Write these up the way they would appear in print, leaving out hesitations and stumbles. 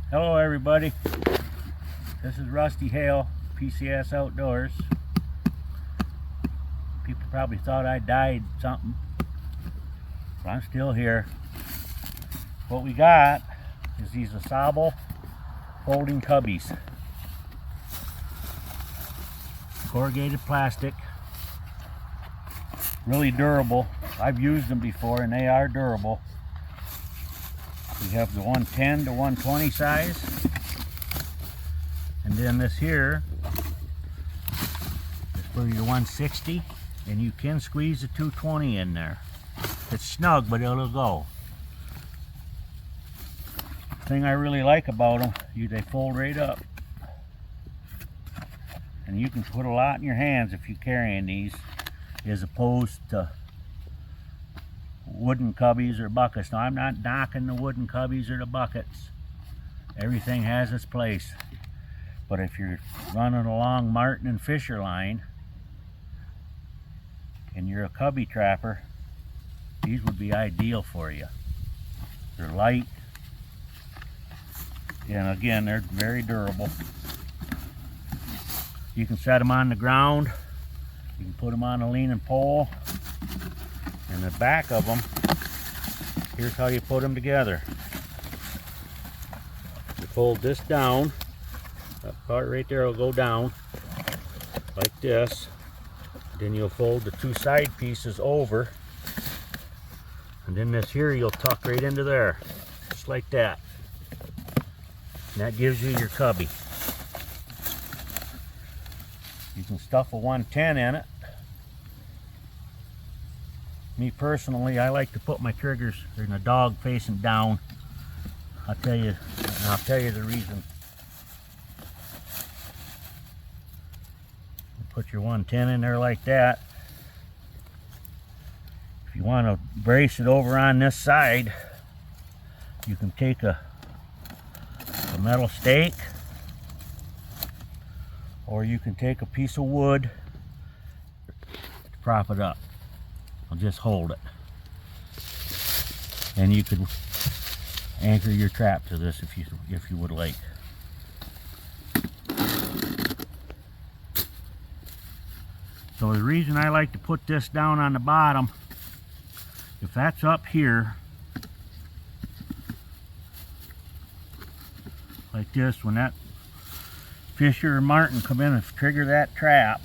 Hello everybody, this is Rusty Hale, PCS Outdoors. People probably thought I died something, but I'm still here. What we got is these AuSable folding cubbies. Corrugated plastic, really durable. I've used them before and they are durable. We have the 110 to 120 size, and then this here is for your 160, and you can squeeze the 220 in there. It's snug, but it'll go. The thing I really like about them, they fold right up, and you can put a lot in your hands if you're carrying these, as opposed to wooden cubbies or buckets. Now, I'm not knocking the wooden cubbies or the buckets. Everything has its place. But if you're running along Martin and Fisher line and you're a cubby trapper, these would be ideal for you. They're light, and again, they're very durable. You can set them on the ground, you can put them on a leaning pole. And the back of them, here's how you put them together. You fold this down, that part right there will go down like this. Then you'll fold the two side pieces over, and then this here you'll tuck right into there, just like that. And that gives you your cubby. You can stuff a 110 in it. Me personally, I like to put my triggers in a dog facing down. I'll tell you the reason. Put your 110 in there like that. If you want to brace it over on this side, you can take a metal stake, or you can take a piece of wood to prop it up. I'll just hold it, and you could anchor your trap to this if you would like. So the reason I like to put this down on the bottom, if that's up here like this, when that Fisher or Martin come in and trigger that trap,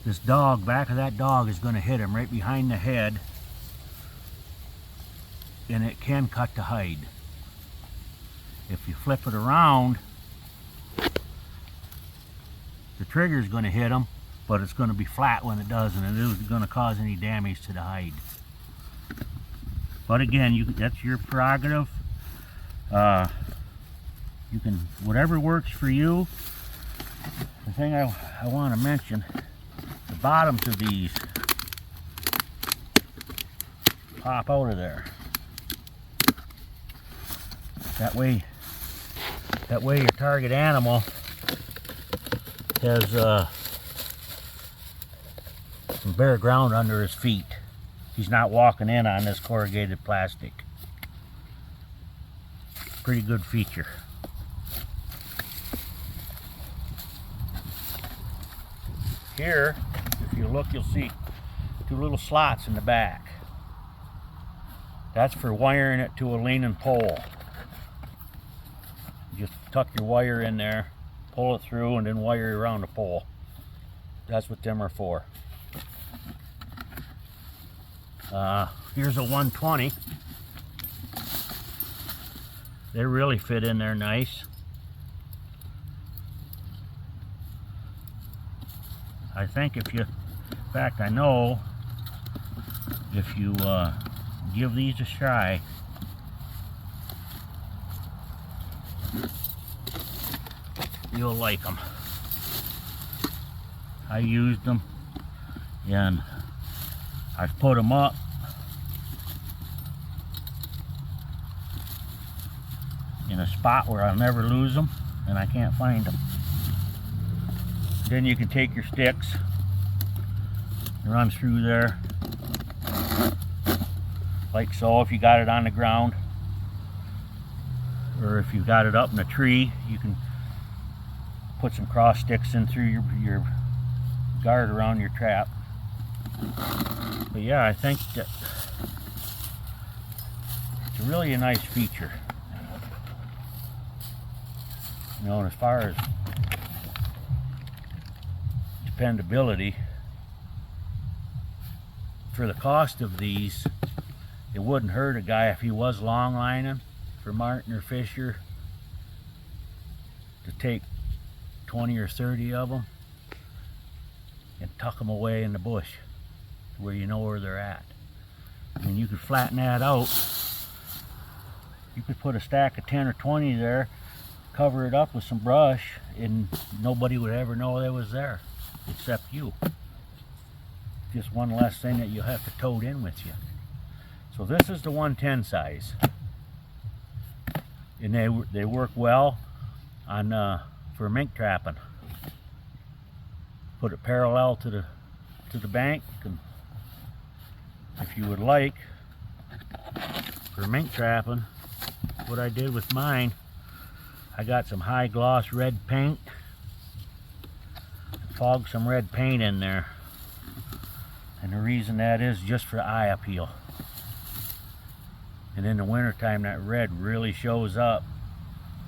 this dog, back of that dog is going to hit him right behind the head, and it can cut the hide. If you flip it around, the trigger is going to hit him, but it's going to be flat when it does, and it isn't going to cause any damage to the hide. But again, that's your prerogative. You can, whatever works for you. The thing I want to mention, the bottoms of these pop out of there. That way your target animal has some bare ground under his feet. He's not walking in on this corrugated plastic. Pretty good feature. Here, if you look, you'll see two little slots in the back. That's for wiring it to a leaning pole. You just tuck your wire in there, pull it through, and then wire it around the pole. That's what them are for. Here's a 120. They really fit in there nice. I think if you, in fact I know, if you give these a try, you'll like them. I used them, and I've put them up in a spot where I'll never lose them, and I can't find them. Then you can take your sticks, run through there like so. If you got it on the ground, or if you got it up in a tree, you can put some cross sticks in through your guard around your trap. But yeah, I think that it's really a nice feature. You know, and as far as dependability, for the cost of these, it wouldn't hurt a guy if he was long lining for martin or fisher to take 20 or 30 of them and tuck them away in the bush where you know where they're at. I mean, you could flatten that out. You could put a stack of 10 or 20 there, cover it up with some brush, and nobody would ever know they was there except you. Just one less thing that you have to tote in with you. So this is the 110 size, and they work well on for mink trapping. Put it parallel to the bank, and if you would like, for mink trapping, what I did with mine, I got some high gloss red paint, fogged some red paint in there, and the reason that is just for eye appeal. And in the wintertime, that red really shows up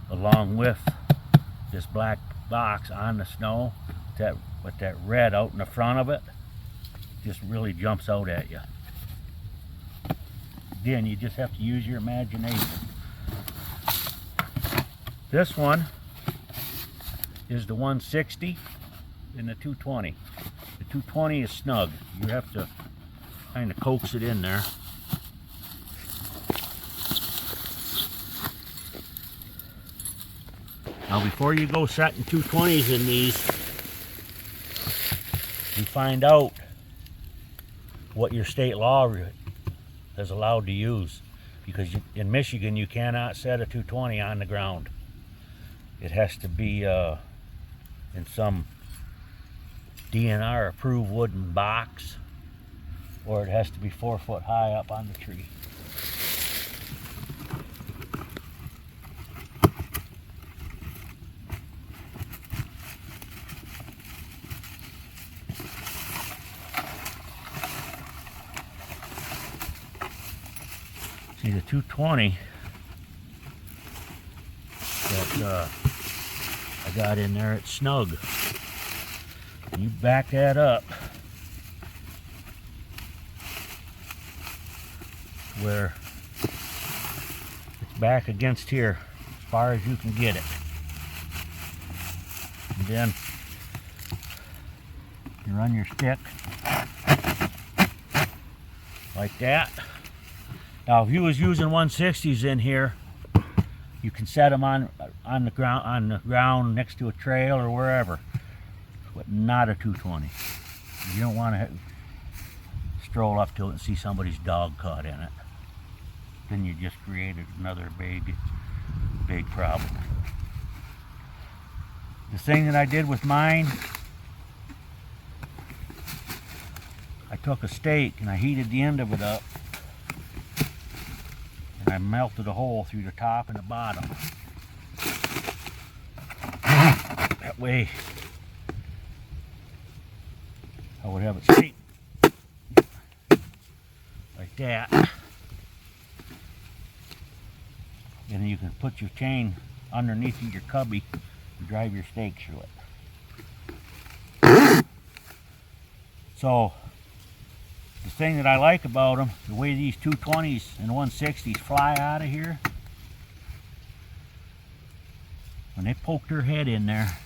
along with this black box on the snow. With that red out in the front of it, just really jumps out at you. Again, you just have to use your imagination. This one is the 160 and the 220. The 220 is snug. You have to kind of coax it in there. Now, before you go setting 220s in these, you find out what your state law is allowed to use, because in Michigan you cannot set a 220 on the ground. It has to be in some DNR approved wooden box, or it has to be 4 foot high up on the tree. See, the 220 that I got in there, it's snug. And you back that up where it's back against here as far as you can get it. And then you run your stick like that. Now, if you was using 160s in here, you can set them on the ground next to a trail or wherever, but not a 220. You don't want to stroll up to it and see somebody's dog caught in it. Then you just created another big problem. The thing that I did with mine, I took a steak and I heated the end of it up. I melted a hole through the top and the bottom. That way I would have it straight like that. And then you can put your chain underneath your cubby and drive your stake through it. So the thing that I like about them, the way these 220s and 160s fly out of here, when they poke their head in there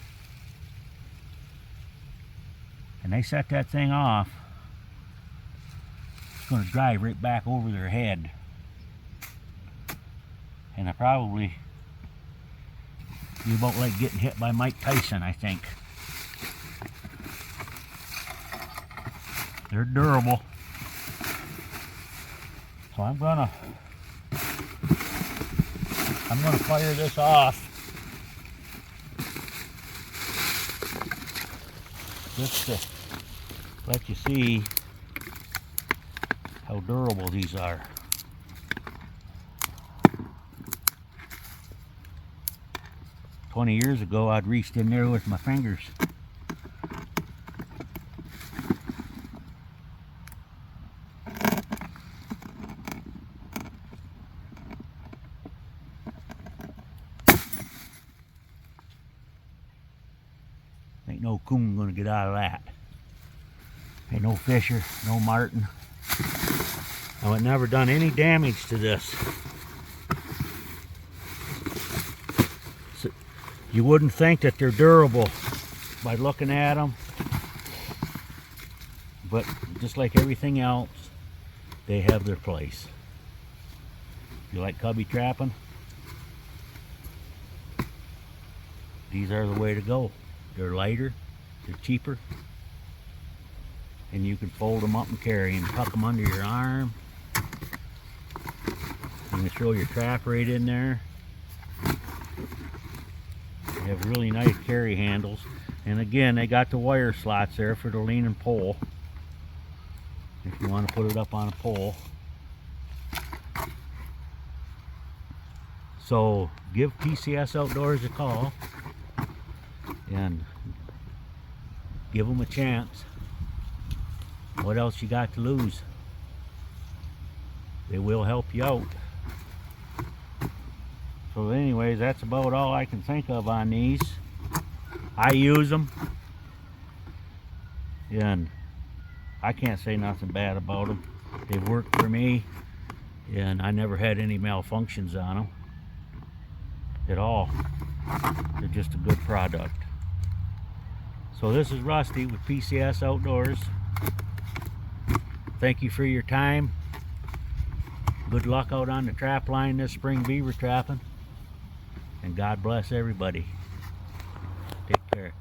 and they set that thing off, it's going to drive right back over their head. And I probably be about like getting hit by Mike Tyson, I think. They're durable. So I'm gonna fire this off just to let you see how durable these are. 20 years ago, I'd reached in there with my fingers. Ain't no coon gonna get out of that. Ain't no fisher, no martin. Now, it never done any damage to this. So, you wouldn't think that they're durable by looking at them, but just like everything else, they have their place. You like cubby trapping? These are the way to go. They're lighter, they're cheaper, and you can fold them up and carry and tuck them under your arm. You can throw your trap right in there. They have really nice carry handles, and again, they got the wire slots there for the leaning pole if you want to put it up on a pole. So give PCS Outdoors a call and give them a chance. What else you got to lose? They will help you out. So anyways, that's about all I can think of on these. I use them, and I can't say nothing bad about them. They've worked for me, and I never had any malfunctions on them at all. They're just a good product. So this is Rusty with PCS Outdoors. Thank you for your time. Good luck out on the trap line this spring beaver trapping. And God bless everybody. Take care.